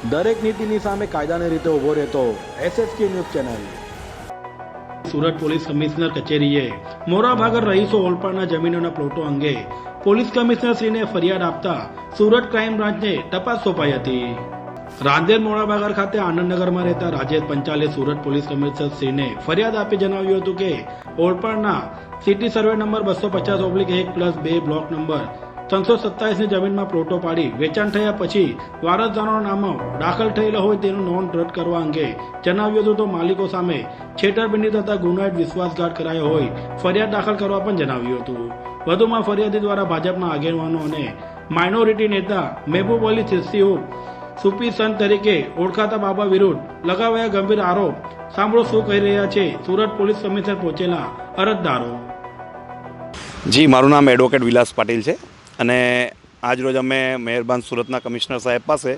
દરેક નીતિની સામે કાયદાની રીતે ઊભો રહેતો SSK news channel. Surat police commissioner કચેરીએ મોરાભાગર રહીશો ઓલપાડના જમીનોના પ્લોટો અંગે પોલીસ કમિશનરશ્રીને ફરિયાદ આપતા સુરત ક્રાઇમ બ્રાન્ચને તપાસ સોંપાઈ હતી. રાંદેર મોરાભાગર ખાતે આનંદનગરમાં રહેતા રાજેશ પંચાલે સુરત પોલીસ કમિશનરશ્રીને ફરિયાદ આપી જણાવ્યું હતું કે ઓલપાડના city survey number 250/1+2 block number 327ની જમીનમાં પ્લોટો પાડી વેચાણ થયા પછી વારસદારોના નામો દાખલ થયેલા હોય તેનું નોંધ રદ કરવા અંગે જણાવ્યું હતું. તો માલિકો સામે છેતરપિંડી તથા ગુનાહિત વિશ્વાસઘાત કરાયો હોય ફરિયાદ દાખલ કરવા પણ જણાવ્યું હતું. વધુમાં ફરિયાદી દ્વારા ભાજપના આગેવાનો અને માઇનોરિટી નેતા મહેબૂબ અલી ચિશ્તી સુફી સંત તરીકે ઓળખાતા બાબા વિરુદ્ધ લગાવાયા ગંભીર આરોપ. સાંભળો શું કહી રહ્યા છે સુરત પોલીસ કમિશનર પહોંચેલા અરજદારો. જી, મારું નામ એડવોકેટ વિલાસ પાટીલ છે અને આજરોજ અમે મહેરબાન સુરતના કમિશનર સાહેબ પાસે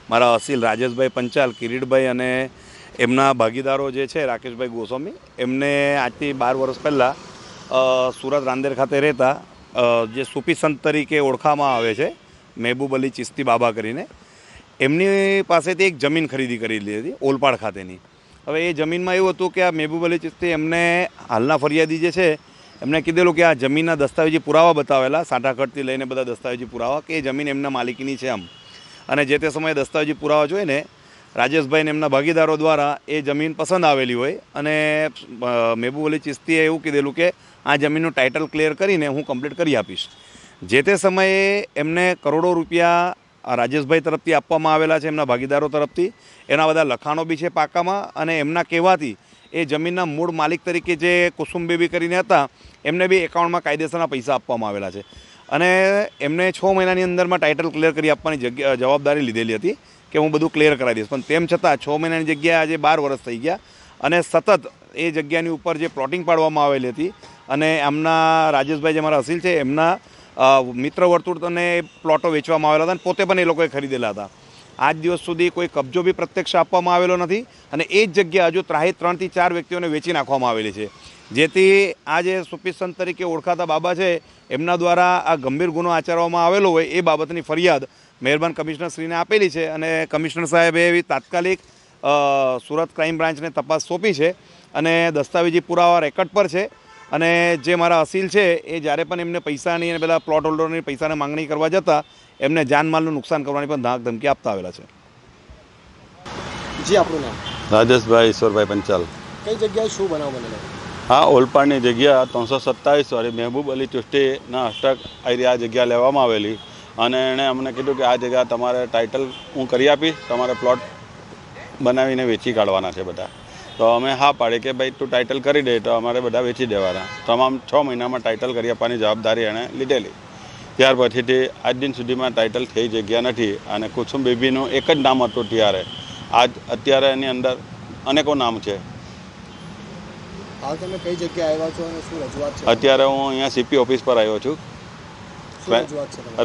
મારા અસીલ રાજેશભાઈ પંચાલ, કિરીટભાઈ અને એમના ભાગીદારો જે છે રાકેશભાઈ ગોસ્વામી, એમને આજથી 12 વર્ષ પહેલાં સુરત રાંદેર ખાતે રહેતા જે સૂફી સંત તરીકે ઓળખાવામાં આવે છે મહેબૂબ અલી ચિશ્તી બાબા કરીને, એમની પાસેથી એક જમીન ખરીદી કરેલી હતી ઓલપાડ ખાતેની. હવે એ જમીનમાં એવું હતું કે આ મહેબૂબ અલી ચિશ્તી એમને હાલના ફરિયાદી જે છે એમને કીધેલું કે આ જમીનના દસ્તાવેજી પુરાવા બતાવેલા, સાંઠાખડથી લઈને બધા દસ્તાવેજી પુરાવા કે એ જમીન એમના માલિકીની છે આમ. અને જે તે સમયે દસ્તાવેજી પુરાવા જોઈને રાજેશભાઈને એમના ભાગીદારો દ્વારા એ જમીન પસંદ આવેલી હોય અને મહેબૂબ અલી ચિશ્તીએ એવું કીધેલું કે આ જમીનનું ટાઇટલ ક્લિયર કરીને હું કમ્પ્લીટ કરી આપીશ. જે તે સમયે એમને કરોડો રૂપિયા રાજેશભાઈ તરફથી આપવામાં આવેલા છે, એમના ભાગીદારો તરફથી. એના બધા લખાણો બી છે પાકામાં અને એમના કહેવાથી એ જમીનના મૂળ માલિક તરીકે જે કુસુમ બેબી કરીને હતા એમને બી એકાઉન્ટમાં કાયદેસરના પૈસા આપવામાં આવેલા છે અને એમને 6 મહિનાની અંદરમાં ટાઇટલ ક્લિયર કરી આપવાની જવાબદારી લીધેલી હતી કે હું બધું ક્લિયર કરાવી દઈશ. પણ તેમ છતાં 6 મહિનાની જગ્યાએ આજે 12 વર્ષ થઈ ગયા અને સતત એ જગ્યાની ઉપર જે પ્લોટિંગ પાડવામાં આવેલી હતી અને એમના રાજેશભાઈ જે મારા અસીલ છે એમના મિત્ર વર્તુળ અને પ્લોટો વેચવામાં આવેલા હતા અને પોતે પણ એ લોકોએ ખરીદેલા હતા. આજ દિવસ સુધી કોઈ કબજો બી પ્રત્યક્ષ આપવામાં આવેલો નથી અને એ જ જગ્યા હજુ 3 થી 4 વ્યક્તિઓને વેચી નાખવામાં આવેલી છે. જેથી આ જે સૂફી સંત તરીકે ઓળખાતા બાબા છે એમના દ્વારા આ ગંભીર ગુનો આચરવામાં આવેલો હોય એ બાબતની ફરિયાદ મહેરબાન કમિશનરશ્રીને આપેલી છે અને કમિશનર સાહેબે એવી તાત્કાલિક સુરત ક્રાઇમ બ્રાન્ચને તપાસ સોંપી છે અને દસ્તાવેજી પુરાવા રેકર્ડ પર છે. અને જે મારા અસીલ છે એ જ્યારે પણ એમને પૈસાની અને પેલા પ્લોટ હોલ્ડરની પૈસાની માંગણી કરવા જતાં એમને જાનમાલનું નુકસાન કરવાની પણ ધાક ધમકી આપતા આવેલા છે. જી, આપણું નામ? રાજેશભાઈ ઈશ્વરભાઈ પંચાલ. કઈ જગ્યાએ શું બનાવ બનેલો? હા, ઓલપાડની જગ્યા 327 વાળી મહેબૂબ અલી ચિશ્તીના હસ્તક આ જગ્યા લેવામાં આવેલી અને એણે અમને કીધું કે આ જગ્યા તમારે ટાઇટલ હું કરી આપીશ, તમારે પ્લોટ બનાવીને વેચી કાઢવાના છે બધા. તો અમે હા પાડી કે ભાઈ તું ટાઇટલ કરી દે તો અમારે બધા વેચી દેવાના. તમામ 6 મહિનામાં ટાઇટલ કરી આપવાની જવાબદારી એણે લીધેલી. ત્યાર પછીથી આજ દિન સુધીમાં ટાઇટલ થઈ જગ્યા નથી અને કુસુમ બેબીનું એક જ નામ હતું ત્યારે. અત્યારે એની અંદર અનેકો નામ છે. હાલ તમે કઈ જગ્યાએ આવ્યા છો અને શું રજૂઆત છે? અત્યારે હું અહીંયા CP ઓફિસ પર આવ્યો છું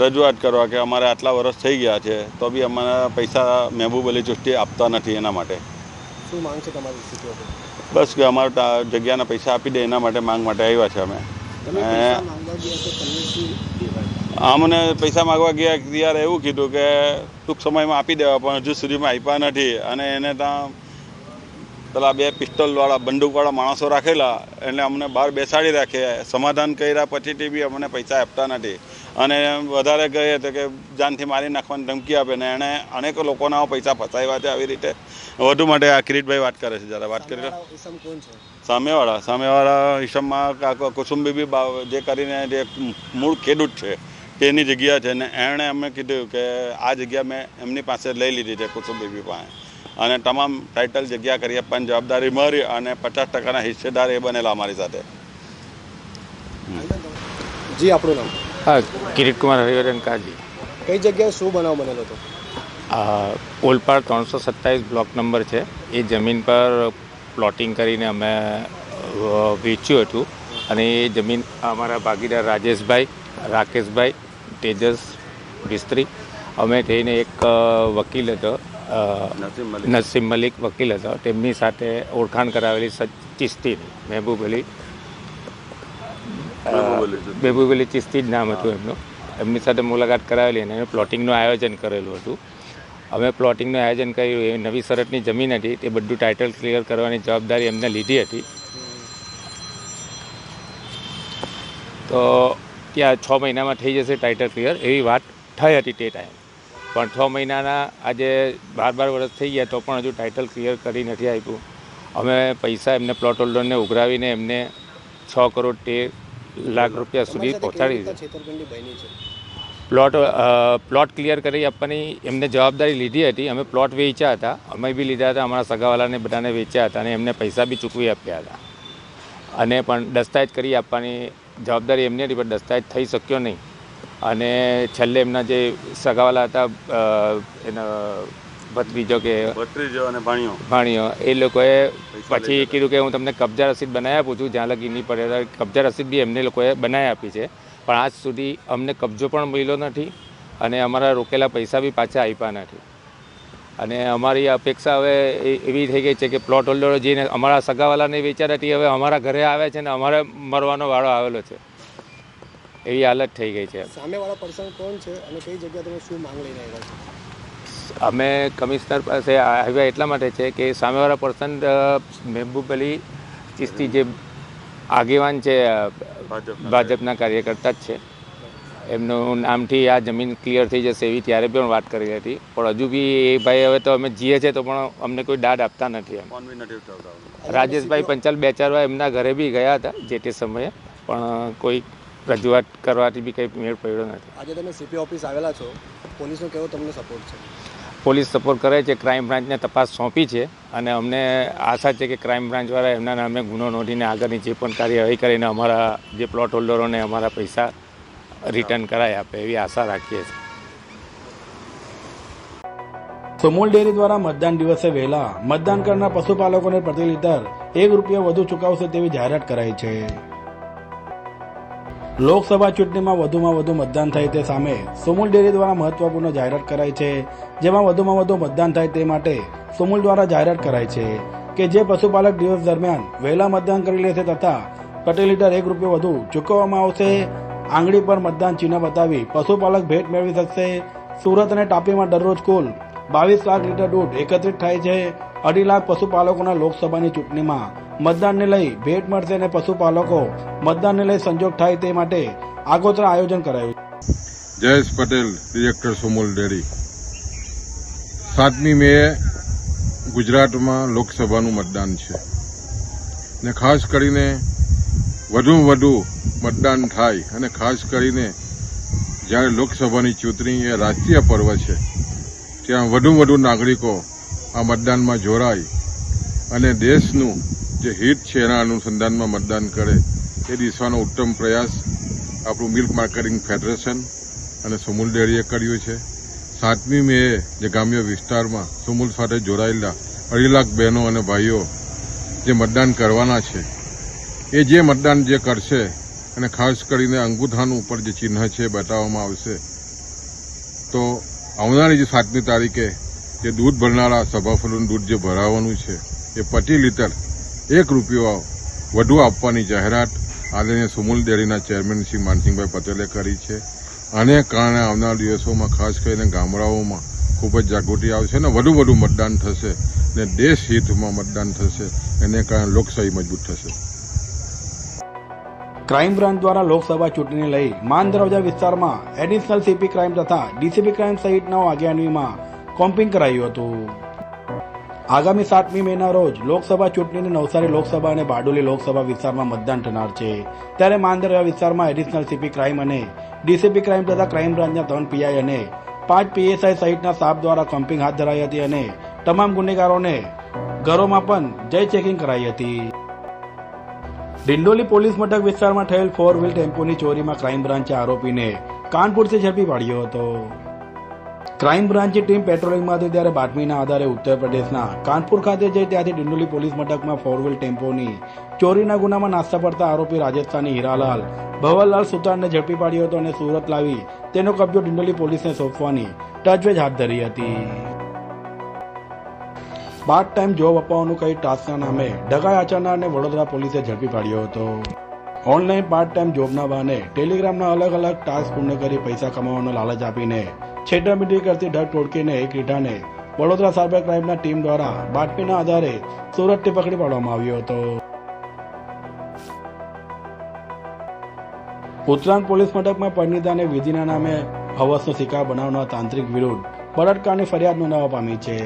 રજૂઆત કરવા કે અમારે આટલા વર્ષ થઈ ગયા છે તો બી અમારા પૈસા મહેબૂબ અલી ચિશ્તી આપતા નથી. એના માટે શું માંગ છે તમારી CP ઓફિસ? બસ કે અમારા જગ્યાના પૈસા આપી દે એના માટે માંગ માટે આવ્યા છે અમે. અમને પૈસા માગવા ગયા ત્યારે એવું કીધું કે ટૂંક સમયમાં આપી દેવા, પણ હજુ સુધીમાં આપ્યા નથી. અને એને ત્યાં પેલા 2 પિસ્તોલવાળા બંદૂકવાળા માણસો રાખેલા એટલે અમને બહાર બેસાડી રાખે. સમાધાન કર્યા પછીથી બી અમને પૈસા આપતા નથી અને વધારે કહે તો કે જાનથી મારી નાખવાની ધમકી આપે ને એણે અનેક લોકોના પૈસા ફસાવ્યા છે આવી રીતે. વધુ માટે આ કિરીટભાઈ વાત કરે છે, જરા વાત કરી. સામેવાળા ઈસમમાં કુસુમ બેબી જે કરીને જે મૂળ ખેડૂત છે તેની જગ્યા છે ને એણે અમને કીધું કે આ જગ્યા મેં એમની પાસે લઈ લીધી છે કુસુમ બેબી પાસે અને તમામ ટાઇટલ જગ્યા કરી આપવાની જવાબદારી મારી અને 50% હિસ્સેદાર એ બનેલા અમારી સાથે. જી, આપણું નામ? હા, કિરીટ કુમાર હરિવર્ધન કાજી. કઈ જગ્યાએ શું બનાવ બનેલો હતો? ઓલપાડ 327 બ્લોક નંબર છે એ જમીન પર પ્લોટિંગ કરીને અમે વેચ્યું હતું અને એ જમીન અમારા ભાગીદાર રાજેશભાઈ, રાકેશભાઈ, તેજસ મિસ્ત્રી અમે થઈને એક વકીલ હતો નસીમ મલિક વકીલ હતો, તેમની સાથે ઓળખાણ કરાવેલી ચિશ્તીની મહેબૂબ અલી ચિશ્તી જ નામ હતું એમનું. એમની સાથે મુલાકાત કરાવેલી અને પ્લોટિંગનું આયોજન કરેલું હતું અમે પ્લોટિંગનું આયોજન કર્યું. એ નવી સરહદની જમીન હતી, તે બધું ટાઇટલ ક્લિયર કરવાની જવાબદારી એમને લીધી હતી. તો ત્યાં 6 મહિનામાં થઈ જશે ટાઇટલ ક્લિયર એવી વાત થઈ હતી તે ટાઈમ. પણ 6 મહિનાના આજે 12 વર્ષ થઈ ગયા તો પણ હજુ ટાઇટલ ક્લિયર કરી નથી આપ્યું. અમે પૈસા એમને પ્લોટ હોલ્ડરને ઉઘરાવીને એમને 6 કરોડ 13 લાખ રૂપિયા સુધી પહોંચાડી દીધા. છેતરપિંડી બની છે. પ્લોટ ક્લિયર કરી આપવાની એમને જવાબદારી લીધી હતી. અમે પ્લોટ વેચ્યા હતા, અમે બી લીધા હતા, અમારા સગાવાલાને બધાને વેચ્યા હતા અને એમને પૈસા બી ચૂકવી આપ્યા હતા. અને પણ દસ્તાવેજ કરી આપવાની જવાબદારી એમની હતી, પણ દસ્તાવેજ થઈ શક્યો નહીં. અને છેલ્લે એમના જે સગાવાલા હતા એના ભત્રીજો કે ભત્રીજો અને ભાણીઓ એ લોકોએ પછી કીધું કે હું તમને કબજા રસીદ બનાવી આપું છું, જ્યાં લગી નહીં પડે. કબજા રસીદ બી એમને લોકોએ બનાવી આપી છે, પણ આજ સુધી અમને કબજો પણ મળ્યો નથી અને અમારા રોકેલા પૈસા બી પાછા આપ્યા નથી. અને અમારી અપેક્ષા હવે એવી થઈ ગઈ છે કે પ્લોટ હોલ્ડરો જઈને અમારા સગાવાલાને વેચ્યા હતી, હવે અમારા ઘરે આવે છે ને અમારે મરવાનો વાળો આવેલો છે, એવી હાલત થઈ ગઈ છે. સામેવાળા પર્સન કોણ છે અને કઈ જગ્યાએ તમે શું માંગ લઈને આવ્યા છો? અમે કમિશનર પાસે આવ્યા એટલા માટે છે કે સામેવાળા પર્સન મહેબૂબ અલી ચિસ્તી જે આગેવાન છે ભાજપના કાર્યકર્તા જ છે, એમનું નામથી આ જમીન ક્લિયર થઈ જશે એવી ત્યારે પણ વાત કરી હતી. પણ હજુ બી એ ભાઈ હવે તો અમે જીએ છીએ તો પણ અમને કોઈ દાદ આપતા નથી. એમ રાજેશભાઈ પંચાલ 2-4 વાર એમના ઘરે બી ગયા હતા જે તે સમયે, પણ કોઈ રજૂઆત કરવાથી બી કંઈ મેળ પડ્યો નથી. આજે તમે સીપી ઓફિસ આવેલા છો, પોલીસનો કેવો તમને સપોર્ટ છે? પોલીસ સપોર્ટ કરે છે, ક્રાઇમ બ્રાન્ચને તપાસ સોંપી છે અને અમને આશા છે કે ક્રાઇમ બ્રાન્ચવાળા એમના નામે ગુનો નોંધીને આગળની જે પણ કાર્યવાહી કરીને અમારા જે પ્લોટ હોલ્ડરોને અમારા પૈસા રિટર્ન કરાવી આપે એવી આશા રાખીએ છીએ. સુમુલ ડેરી દ્વારા મતદાન દિવસે વહેલા મતદાન કરનાર પશુપાલકોને પ્રતિ લીટર ₹1 વધુ ચૂકવશે તેવી જાહેરાત કરાઈ છે. લોકસભા ચૂંટણીમાં વધુમાં વધુ મતદાન થાય તે સામે સુમુલ ડેરી દ્વારા મહત્વપૂર્ણ જાહેરાત કરાઈ છે, જેમાં વધુમાં વધુ મતદાન થાય તે માટે સુમુલ દ્વારા જાહેરાત કરાઈ છે કે જે પશુપાલક દિવસ દરમિયાન વહેલા મતદાન કરી લેશે તથા પ્રતિ લીટર ₹1 વધુ ચૂકવવામાં આવશે. આંગળી પર મતદાન ચિહ્ન બતાવી પશુપાલક ભેટ મેળવી શકશે. સુરત અને તાપીમાં દરરોજ કુલ 22 લાખ લીટર દૂધ એકત્રિત થાય છે. 2.5 લાખ પશુપાલકોના લોકસભાની ચૂંટણીમાં મતદાનને લઈ ભેટ મળશે અને પશુપાલકો મતદાનને લઈ સંજોગ થાય તે માટે આગોતરા આયોજન કરાયું. Jayesh Patel, director Sumul dairy. 7મી મે ગુજરાતમાં લોકસભાનું મતદાન છે ને ખાસ કરીને વધુ મતદાન થાય અને ખાસ કરીને જ્યારે લોકસભાની ચૂંટણી એ રાષ્ટ્રીય પર્વ છે ત્યાં વધુ નાગરિકો આ મતદાનમાં જોડાય અને દેશનું જે હિત છે એના અનુસંધાનમાં મતદાન કરે એ દિશાનો ઉત્તમ પ્રયાસ આપણું મિલ્ક માર્કેટિંગ ફેડરેશન અને સુમુલ ડેરીએ કર્યું છે. 7મી મે જે ગ્રામ્ય વિસ્તારમાં સુમુલ સાથે જોડાયેલા 2.5 લાખ બહેનો અને ભાઈઓ જે મતદાન કરવાના છે એ જે મતદાન જે કરશે અને ખાસ કરીને અંગૂઠાનું ઉપર જે ચિહ્ન છે બતાવવામાં આવશે, તો આવનારી જે 7મી તારીખે જે દૂધ ભરનારા સભાફળોનું દૂધ જે ભરાવાનું છે એ પ્રતિ લીટર ₹1 વધુ આપવાની જાહેરાત આદરણીય સુમુલ ડેરીના ચેરમેન શ્રી માનસિંહભાઈ પટેલે કરી છે. આને કારણે આવનાર દિવસોમાં ખાસ કરીને ગામડાઓમાં ખૂબ જ જાગૃતિ આવશે અને વધુ મતદાન થશે ને દેશ હિતમાં મતદાન થશે, એને કારણે લોકશાહી મજબૂત થશે. ક્રાઇમ બ્રાન્ચ દ્વારા લોકસભા ચૂંટણીને લઈ માનદરવાજા વિસ્તારમાં એડિશનલ સીપી ક્રાઇમ તથા ડીસીપી ક્રાઇમ સહિતના આગેવાનીમાં કોમ્પિંગ કરાયું હતું. આગામી 7મી મેના રોજ લોકસભા ચૂંટણીની નવસારી લોકસભા અને બારડોલી લોકસભા વિસ્તારમાં મતદાન થનાર છે. ત્યારે માનદરવાજા વિસ્તારમાં એડિશનલ સીપી ક્રાઇમ અને ડીસીપી ક્રાઇમ તથા ક્રાઇમ બ્રાન્ચના 3 પીઆઈ અને 5 પીએસઆઈ સહિતના સ્ટાફ દ્વારા કોમ્પિંગ હાથ ધરાઈ હતી અને તમામ ગુનેગારોને ઘરોમાં પણ જય ચેકિંગ કરાઈ હતી. ડિંડોલી પોલીસ મથક વિસ્તારમાં થયેલ 4 વ્હીલ ટેમ્પોની ચોરીમાં ક્રાઇમ બ્રાન્ચે આરોપીને કાનપુરથી ઝડપી પાડ્યો હતો. ક્રાઇમ બ્રાન્ચની ટીમ પેટ્રોલિંગમાં હતી ત્યારે બાતમીના આધારે ઉત્તર પ્રદેશના કાનપુર ખાતે જઈ ત્યાંથી ડિંડોલી પોલીસ મથકમાં 4 વ્હીલ ટેમ્પોની ચોરીના ગુનામાં નાસ્તા પડતા આરોપી રાજસ્થાની હીરાલાલ ભવરલાલ સુતારને ઝડપી પાડ્યો હતો અને સુરત લાવી તેનો કબજો ડિંડોલી પોલીસને સોંપવાની તજવીજ હાથ ધરી હતી. પાર્ટ ટાઈમ જોબ અપાવવાનું કઈ ટાસ્કના નામે ડઘા આચરનારને વડોદરા પોલીસે ઝડપી પાડ્યો હતો. ઓનલાઈન પાર્ટ ટાઈમ જોબના બહાને ટેલિગ્રામના અલગ ટાસ્ક પૂર્ણ કરી પૈસા કમાવાનો લાલચ આપીને છેતરપિંડી કરતી ઢગ ટોળકીને એક રીઢાને વડોદરા સાયબર ક્રાઇમના ટીમ દ્વારા બાતમીના આધારે સુરતથી પકડી પાડવામાં આવ્યો હતો. ઉત્તરાયણ પોલીસ મથકમાં પરિણીતાને વિધિના નામે હવસનો શિકાર બનાવનાર તાંત્રિક વિરુદ્ધ બળાત્કારની ફરિયાદ નોંધાવા પામી છે.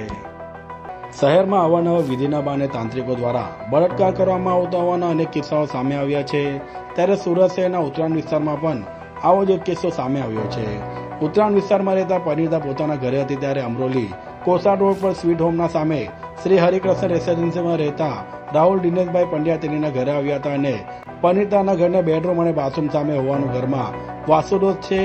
શહેરમાં અવારનવાર વિધિના બહાને તાંત્રિકો દ્વારા બળાત્કાર કરવામાં આવતા હોવાના અનેક કિસ્સાઓ સામે આવ્યા છે. ત્યારે સુરત શહેરના ઉત્તરાયણ વિસ્તારમાં પણ આવો જ એક કિસ્સો સામે આવ્યો છે. ઉત્તરાયણ વિસ્તારમાં રહેતા પરિણીતા પોતાના ઘરે હતી ત્યારે અમરોલી કોસાડ રોડ પર સ્વીટ હોમના સામે શ્રી હરિકૃષ્ણ રેસિડેન્સીમાં રહેતા રાહુલ દિનેશભાઈ પંડ્યા તેણીના ઘરે આવ્યા હતા અને પરિણીતાના ઘરના બેડરૂમ અને બાથરૂમ સામે હોવાનું ઘરમાં વાસ્તુદોષ છે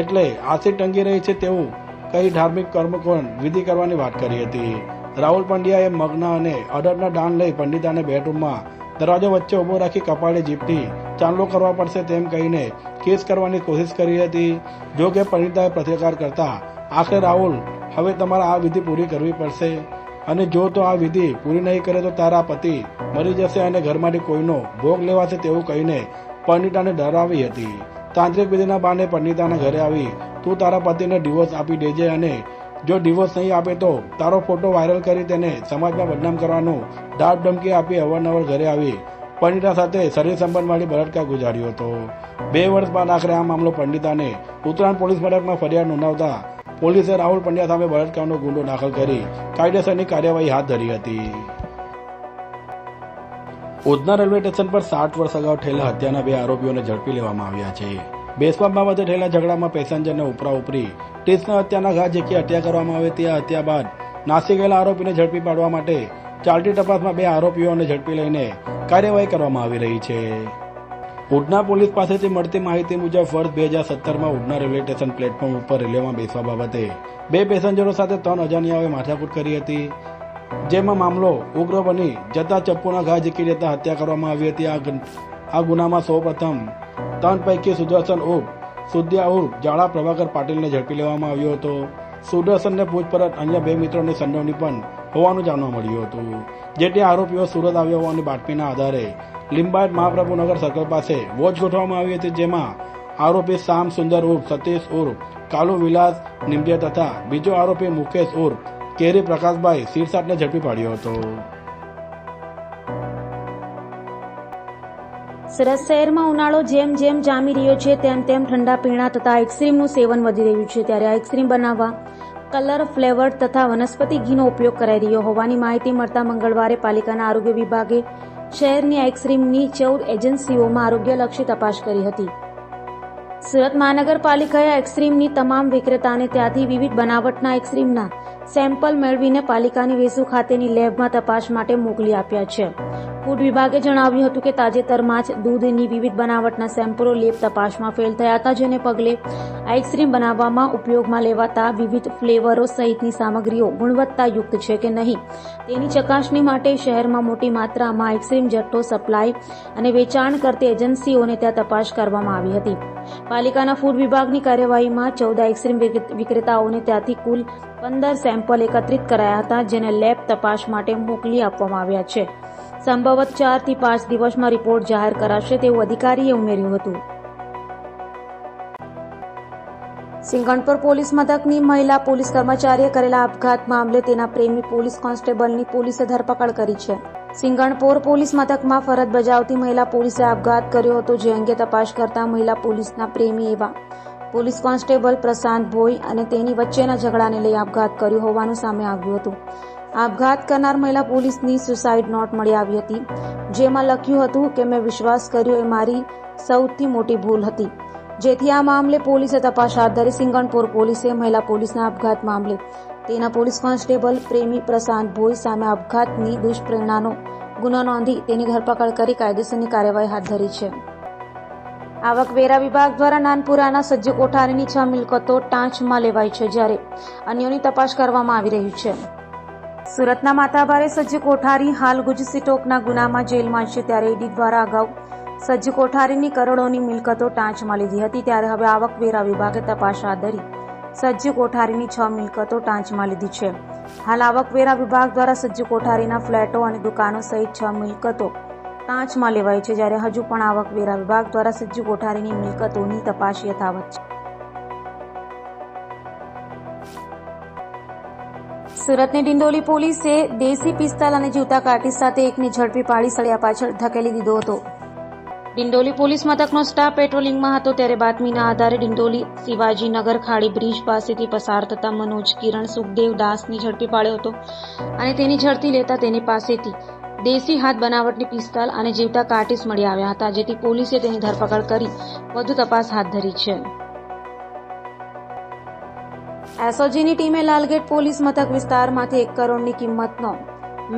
એટલે આશી ટંગી રહી છે તેવું કઈ ધાર્મિક કર્મકોણ વિધિ કરવાની વાત કરી હતી. રાહુલ પંડ્યાએ મગ્ન અને અડદના દાન લઈ પંડિતાને બેડરૂમમાં દરવાજો વચ્ચે ઉભો રાખી કપાળે જીભથી ચાંદલો કરવા પડશે તેમ કહીને કેસ કરવાની કોશિશ કરી હતી. જો કે પંડિતાએ પ્રતિકાર કરતા આખરે રાહુલ હવે તમારે આ વિધિ પૂરી કરવી પડશે અને જો તો આ વિધિ પૂરી નહીં કરે તો તારા પતિ મરી જશે અને ઘરમાંથી કોઈનો ભોગ લેવાશે તેવું કહીને પંડિતાને ડરાવી હતી. તાંત્રિક વિધિના બહાને પંડિતાના ઘરે આવી તું તારા પતિને ડિવોર્સ આપી દેજે અને જો ડિવોર્સ નહીં આપે તો તારો ફોટો વાયરલ કરી તેને સમાજમાં બદનામ કરવાનું ધાક ધમકી આપી અવારનવાર ઘરે આવી પંડિતા સાથે શરીર સંબંધવાળી બળાત્કાર ગુજાર્યો હતો. 2 વર્ષ બાદ આખરે આ મામલો પંડિતાને ઉત્તરાયણ પોલીસ મથકમાં ફરિયાદ નોંધાવતા પોલીસે રાહુલ પંડ્યા સામે બળાત્કારનો ગુનો દાખલ કરી કાયદેસરની કાર્યવાહી હાથ ધરી હતી. ઉધના રેલવે સ્ટેશન પર 60 વર્ષ અગાઉ થયેલા હત્યાના 2 આરોપીઓને ઝડપી લેવામાં આવ્યા છે. બેસવાબ બાબતે થયેલા ઝઘડામાં પેસેન્જરને ઉપરાઉપરી 30 હત્યાના ઘા ઝીકી હત્યા કરવામાં આવી હતી. આ હત્યા બાદ નાસી ગયેલા આરોપીને ઝડપી પાડવા માટે ચાલતી તપાસમાં 2 આરોપીઓને ઝડપી લઈને કાર્યવાહી કરવામાં આવી રહી છે. ઉધના પોલીસ પાસેથી મળતી માહિતી મુજબ વર્ષ 2017માં ઉધના રેલવે સ્ટેશન પ્લેટફોર્મ ઉપર રેલવેમાં બેસવા બાબતે 2 પેસેન્જરો સાથે 3 અજાણ્યાઓએ માથાકૂટ કરી હતી. જેમાં મામલો ઉગ્ર બની જતા ચપ્પુના ઘા ઝીકી દેતા હત્યા કરવામાં આવી હતી. આ ગુનામાં સૌપ્રથમ 3 પૈકી સુદર્શન ઉર્ફ સુદ્યા ઉર્ફ જાડા પ્રભાકર પાટીલને ઝડપી લેવામાં આવ્યો હતો. સુદર્શનને પૂછપરછ અન્ય 2 મિત્રોની સંડોવણી પણ હોવાનું જાણવા મળ્યું હતું. જેથી આરોપીઓ સુરત આવ્યા હોવાની બાતમીના આધારે લિંબાયત મહાપ્રભુનગર સર્કલ પાસે વોચ ગોઠવવામાં આવી હતી. જેમાં આરોપી શામ સુંદર ઉર્ફ સતીશ ઉર્ફ કાલુ વિલાસ નિંબિયા તથા બીજો આરોપી મુકેશ ઉર્ફ કેરી પ્રકાશભાઈ શિરસાટને ઝડપી પાડ્યો હતો. સુરત શહેરમાં ઉનાળો જેમ જેમ જામી રહ્યો છે તેમ તેમ ઠંડા પીણા તથા આઈસ્ક્રીમનું સેવન વધી રહ્યું છે. ત્યારે આઈસ્ક્રીમ બનાવવા કલર ફ્લેવર્ડ તથા વનસ્પતિ ઘીનો ઉપયોગ કરાઈ રહ્યો હોવાની માહિતી મળતા મંગળવારે પાલિકાના આરોગ્ય વિભાગે શહેરની આઈસ્ક્રીમની 14 એજન્સીઓમાં આરોગ્યલક્ષી તપાસ કરી હતી. સુરત મહાનગરપાલિકાએ આઈસ્ક્રીમની તમામ વિક્રેતાને ત્યાંથી વિવિધ બનાવટના આઈસ્ક્રીમના સેમ્પલ મેળવીને પાલિકાની વેસુ ખાતેની લેબમાં તપાસ માટે મોકલી આપ્યા છે. ફૂડ વિભાગે જણાવ્યું હતું કે તાજેતરમાં જ દૂધની વિવિધ બનાવટના સેમ્પલો લેબ તપાસમાં ફેલ થયા હતા, જેને પગલે આઈસ્ક્રીમ બનાવવામાં ઉપયોગમાં લેવાતા વિવિધ ફ્લેવરો સહિતની સામગ્રીઓ ગુણવત્તાયુક્ત છે કે નહીં તેની ચકાસણી માટે શહેરમાં મોટી માત્રામાં આઈસ્ક્રીમ જથ્થો સપ્લાય અને વેચાણ કરતી એજન્સીઓને ત્યાં તપાસ કરવામાં આવી હતી. પાલિકાના ફૂડ વિભાગની કાર્યવાહીમાં 14 આઈસ્ક્રીમ વિક્રેતાઓને ત્યાંથી કુલ 15 સેમ્પલ એકત્રિત કરાયા હતા, જેને લેબ તપાસ માટે મોકલી આપવામાં આવ્યા છે. સંભવત 4 થી 5 દિવસમાં રિપોર્ટ જાહેર કરાશે તેવું અધિકારીએ ઉમેર્યું હતું. સિંગણપુર પોલીસ મથકની મહિલા પોલીસ કર્મચારીએ કરેલા આપઘાત મામલે તેના પ્રેમી પોલીસ કોન્સ્ટેબલની પોલીસે ધરપકડ કરી છે. સિંગણપુર પોલીસ મથકમાં ફરજ બજાવતી મહિલા પોલીસે આપઘાત કર્યો હતો, જે અંગે તપાસ કરતા મહિલા પોલીસના પ્રેમી એવા પોલીસ કોન્સ્ટેબલ પ્રશાંત ભોઈ અને તેની વચ્ચેના ઝઘડાને લઈ આપઘાત કર્યો હોવાનું સામે આવ્યું હતું. આપઘાત કરનાર મહિલા પોલીસની સુસાઇડ નોટ મળી આવી હતી, જેમાં લખ્યું હતું કે મેં વિશ્વાસ કર્યો એ મારી સૌથી મોટી ભૂલ હતી. જેથી આ મામલે પોલીસે તપાસ હાથ ધરી. સિંગણપુર પોલીસે મહિલા પોલીસના આપઘાત મામલે તેના પોલીસ કોન્સ્ટેબલ પ્રેમી પ્રશાંત ભોઈ સામે આપઘાતની દુષ્પ્રેરણાનો ગુનો નોંધી તેની ધરપકડ કરી કાયદેસરની કાર્યવાહી હાથ ધરી છે. આવકવેરા વિભાગ દ્વારા નાનપુરાના સજ્જ કોઠારીની 6 મિલકતો ટાંચમાં લેવાઈ છે, જ્યારે અન્યોની તપાસ કરવામાં આવી રહી છે. સુરતના માથાભારે સજ્જ કોઠારી હાલ ગુજસીટોકના ગુનામાં જેલમાં છે. ત્યારે ઈડી દ્વારા અગાઉ સજ્જ કોઠારીની કરોડોની મિલકતો ટાંચમાં લીધી હતી, ત્યારે હવે આવકવેરા વિભાગે તપાસ હાથ ધરી સજ્જ કોઠારીની 6 મિલકતો ટાંચમાં લીધી છે. હાલ આવકવેરા વિભાગ દ્વારા સજ્જ કોઠારીના ફ્લેટો અને દુકાનો સહિત 6 મિલકતો ટાંચમાં લેવાઈ છે, જ્યારે હજુ પણ આવકવેરા વિભાગ દ્વારા સજ્જ કોઠારીની મિલકતોની તપાસ યથાવત છે. સુરતની ડિંડોલી પોલીસે દેશી પિસ્તલ અને જીવતા કાર્ટિસ સાથે એકને ઝડપી પાડી સળિયા પાછળ ધકેલી દીધો હતો. ડિંડોલી પોલીસ મથકનો સ્ટાફ પેટ્રોલિંગમાં હતો ત્યારે બાતમીના આધારે ડિંડોલી શિવાજીનગર ખાડી બ્રિજ પાસેથી પસાર થતા મનોજ કિરણ સુખદેવ દાસને ઝડપી પાડ્યો હતો અને તેની ઝડપી લેતા તેની પાસેથી દેશી હાથ બનાવટની પિસ્તલ અને જીવતા કાર્ટિસ મળી આવ્યા હતા, જેથી પોલીસે તેની ધરપકડ કરી વધુ તપાસ હાથ ધરી છે. એસઓજીની ટીમે લાલગેટ પોલીસ મથક વિસ્તારમાંથી 1 કરોડની કિંમતનો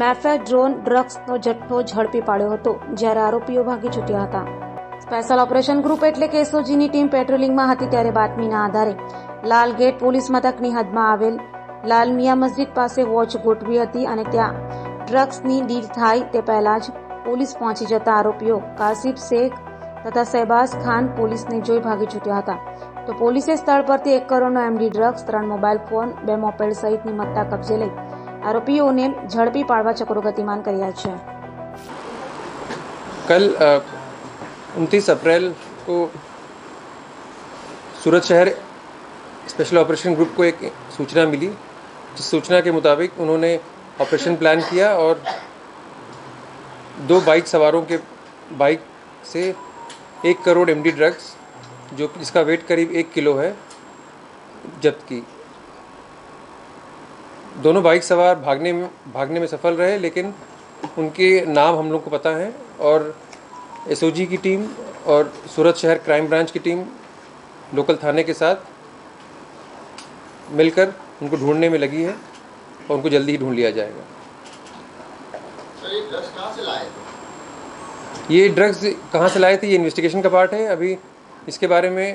મેફેડ્રોન ડ્રગ્સનો જથ્થો ઝડપી પાડ્યો હતો, જ્યારે આરોપીઓ ભાગી છૂટ્યા હતા. સ્પેશિયલ ઓપરેશન ગ્રુપ એટલે કે એસઓજીની ટીમ પેટ્રોલિંગમાં હતી ત્યારે બાતમીના આધારે લાલગેટ પોલીસ મથકની હદમાં આવેલ લાલમિયા મસ્જિદ પાસે વોચ ગોઠવી હતી અને ત્યાં ડ્રગ્સની ડીલ થાય તે પહેલા જ પોલીસ પહોંચી જતા આરોપીઓ કાસિફ શેખ તથા શહેબાઝ ખાન પોલીસને જોઈ ભાગી છૂટ્યા હતા. તો પોલીસે સ્થળ પરથી 1 કરોડનો MD drugs, 3 mobile phone, 2 moped સહિતની મત્તા કબજે લઈ आरोपियों ने झड़पी पाड़वा चक्रो गतिमान કર્યા છે. कल 29 अप्रैल को सूरत शहर स्पेशल ऑपरेशन ग्रुप को एक सूचना मिली, जिस सूचना के मुताबिक उन्होंने ऑपरेशन प्लान किया और 2 बाइक सवारों के बाइक से 1 करोड़ एमडी ड्रग्स, जो जिसका वेट करीब 1 किलो है, जब्त की. दोनों बाइक सवार भागने में सफल रहे, लेकिन उनके नाम हम लोग को पता है और एसओजी की टीम और सूरत शहर क्राइम ब्रांच की टीम लोकल थाने के साथ मिलकर उनको ढूंढने में लगी है और उनको जल्दी ही ढूंढ लिया जाएगा. सर, ये ड्रग्स कहाँ से लाए थे? ये ड्रग्स कहाँ से लाए थे, ये इन्वेस्टिगेशन का पार्ट है. अभी इसके बारे में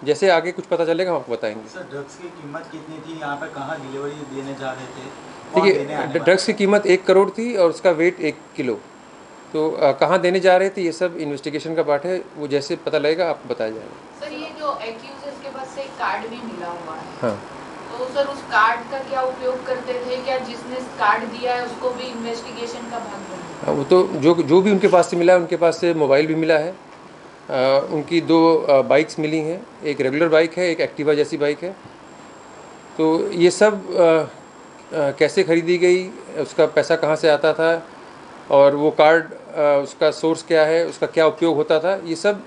जैसे आगे कुछ पता चलेगा हम आपको बताएंगे. सर, ड्रग्स की कीमत कितनी थी, यहाँ पर कहाँ डिलीवरी देने जा रहे थे? देखिए, ड्रग्स की कीमत 1 करोड़ थी और उसका वेट 1 किलो. तो कहाँ देने जा रहे थे ये सब इन्वेस्टिगेशन का पार्ट है, वो जैसे पता लगेगा आपको बताया जाएगा. सर, ये जो एक्यूज है इसके पास से एक कार्ड भी मिला हुआ है. हाँ, तो सर उस कार्ड का क्या उपयोग करते थे? क्या जिसने कार्ड दिया है उसको भी इन्वेस्टिगेशन का भाग बना? वो तो जो भी उनके पास से मिला है, उनके पास से मोबाइल भी मिला है. उनकी 2 बाइक्स मिली हैं, एक रेगुलर बाइक है, एक एक्टिवा जैसी बाइक है. तो ये सब कैसे खरीदी गई, उसका पैसा कहाँ से आता था और वो कार्ड उसका सोर्स क्या है, उसका क्या उपयोग होता था, ये सब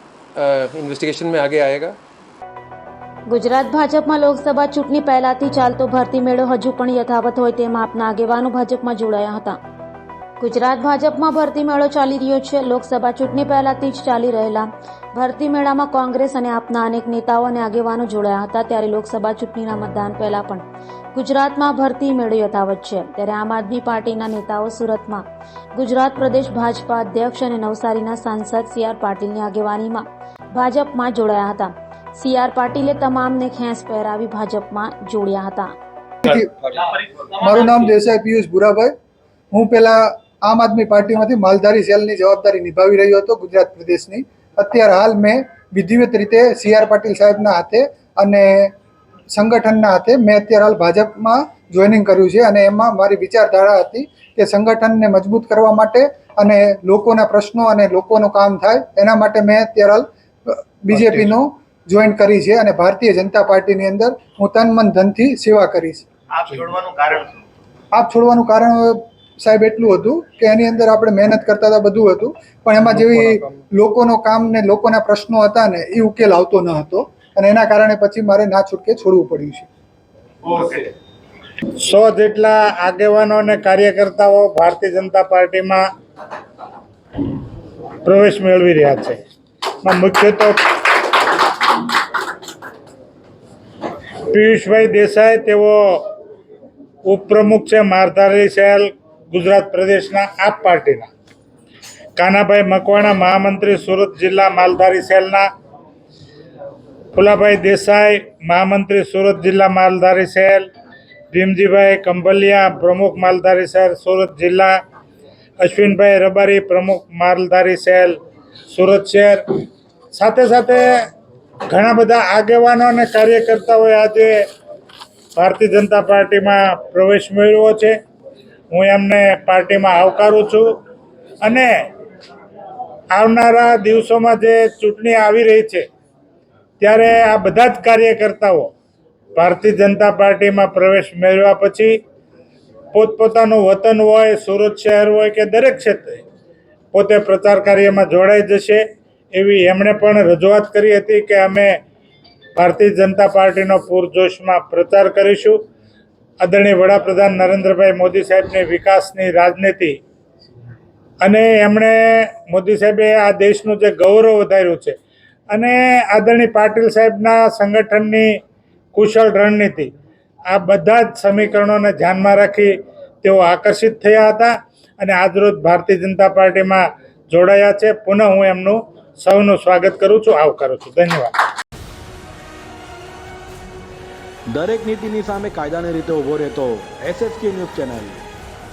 इन्वेस्टिगेशन में आगे आएगा. ગુજરાત ભાજપમાં લોકસભા ચૂંટણી પહેલાથી ચાલતો ભરતી મેળો હજુ પણ યથાવત હોય તેમ આપના આગેવાનો ભાજપમાં જોડાયા હતા. ગુજરાત ભાજપમાં ભરતી મેળો ચાલી રહ્યો છે. લોકસભા ચૂંટણી પહેલાથી જ ચાલી રહેલા ભરતી મેળામાં કોંગ્રેસ અને આપના અનેક નેતાઓ અને આગેવાનો જોડાયા હતા. ત્યારે લોકસભા ચૂંટણીના મતદાન પહેલા પણ ગુજરાતમાં ભરતી મેળો યથાવત છે. ત્યારે આમ આદમી પાર્ટીના નેતાઓ સુરતમાં ગુજરાત પ્રદેશ ભાજપા અધ્યક્ષ અને નવસારીના સાંસદ CR પાટીલની આગેવાનીમાં ભાજપમાં જોડાયા હતા. CR પાટીલે તમામને ખેંચ પહેરાવી ભાજપમાં જોડ્યા હતા. મારું નામ દેસાઈ પિયુષ ભુરાભાઈ. હું પહેલા આમ આદમી પાર્ટીમાંથી માલધારી સેલની જવાબદારી નિભાવી રહ્યો હતો ગુજરાત પ્રદેશની. અત્યારે હાલ મેં વિધિવત રીતે CR પાટીલ સાહેબના હાથે અને સંગઠનના હાથે મેં અત્યારે હાલ ભાજપમાં જોઈનિંગ કર્યું છે અને એમાં મારી વિચારધારા હતી કે સંગઠનને મજબૂત કરવા માટે અને લોકોના પ્રશ્નો અને લોકોનું કામ થાય એના માટે મેં અત્યારે હાલ બીજેપીનું જોઈન કરી છે અને ભારતીય જનતા પાર્ટીની અંદર હું તન મન ધનથી સેવા કરીશ. આપ છોડવાનું કારણ શું? આપ છોડવાનું કારણ સાહેબ એટલું હતું કે એની અંદર આપણે મહેનત કરતા હતા, બધું હતું, પણ એમાં જેવી લોકોનો કામ ને લોકોના પ્રશ્નો હતા ને એ ઉકેલ આવતો ન હતો અને એના કારણે પછી મારે ના છૂટકે છોડવું પડ્યું છે. 100 જેટલા આગેવાનો અને કાર્યકર્તાઓ ભારતીય જનતા પાર્ટીમાં પ્રવેશ મેળવી રહ્યા છે. મુખ્ય તો પિયુષભાઈ દેસાઈ, તેઓ ઉપપ્રમુખ છે માલધારી સેલ ગુજરાત પ્રદેશના આપ પાર્ટીના. કાનાભાઈ મકવાણા, મહામંત્રી સુરત જિલ્લા માલધારી સેલના. ફુલાભાઈ દેસાઈ, મહામંત્રી સુરત જિલ્લા માલધારી સેલ. ભીમજીભાઈ કંભલિયા, પ્રમુખ માલધારી સેલ સુરત જિલ્લા. અશ્વિનભાઈ રબારી, પ્રમુખ માલધારી સેલ સુરત શહેર. સાથે સાથે ઘણા બધા આગેવાનો અને કાર્યકર્તાઓએ આજે ભારતીય જનતા પાર્ટીમાં પ્રવેશ મેળવ્યો છે. હું એમને પાર્ટીમાં આવકારું છું અને આવનારા દિવસોમાં જે ચૂંટણી આવી રહી છે ત્યારે આ બધા જ કાર્યકર્તાઓ ભારતીય જનતા પાર્ટીમાં પ્રવેશ મેળવ્યા પછી પોતપોતાનું વતન હોય, સુરત શહેર હોય કે દરેક ક્ષેત્રે પોતે પ્રચાર કાર્યમાં જોડાઈ જશે એવી એમણે પણ રજૂઆત કરી હતી કે અમે ભારતીય જનતા પાર્ટીનો પૂરજોશમાં પ્રચાર કરીશું. આદરણીય વડાપ્રધાન નરેન્દ્રભાઈ મોદી સાહેબની વિકાસની રાજનીતિ અને એમણે મોદી સાહેબે આ દેશનું જે ગૌરવ વધાર્યું છે અને આદરણીય પાટીલ સાહેબના સંગઠનની કુશળ રણનીતિ, આ બધા જ સમીકરણોને ધ્યાનમાં રાખી તેઓ આકર્ષિત થયા હતા અને આજરોજ ભારતીય જનતા પાર્ટીમાં જોડાયા છે. પુનઃ હું એમનું સૌનું સ્વાગત કરું છું, આવકારું છું. ધન્યવાદ. દરેક નીતિની સામે કાયદાની રીતે ઊભો રહેતો SSK ન્યૂઝ ચેનલ